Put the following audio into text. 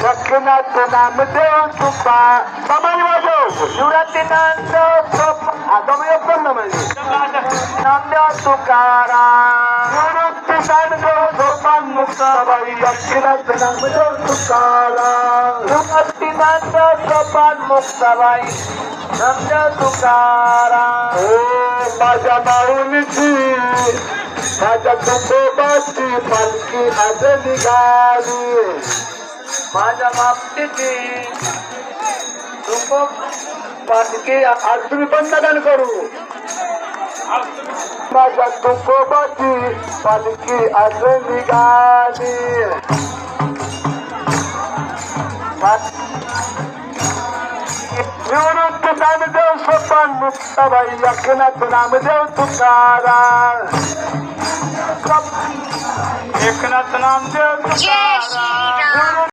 लखनाथ नामदेव तुका कमाल वाजव शिवरात्रीनाथ तुम्ही पण ना म्हणजे नामदेव तुकाराम निवृत्ती नामदेव सोपान मुक्ताबाई लखनाथ नामदेव तुकाराम निवृत्तीनाथ सोपान मुक्ताबाई नामदेव तुकाराम हो माझ्या माऊलीची माझ्या कुटुंबाची पालखी आज निघाली माझ्या बाबतीची पालखी आज तुम्ही बंधन करू माझ्या कुटुंबाची पालखी आज निघाली निवृत्त नामदेव सोपान मुक्ताबाई लखनाथ नामदेव तुकाराम एकनाथ नामदेव तुकाराम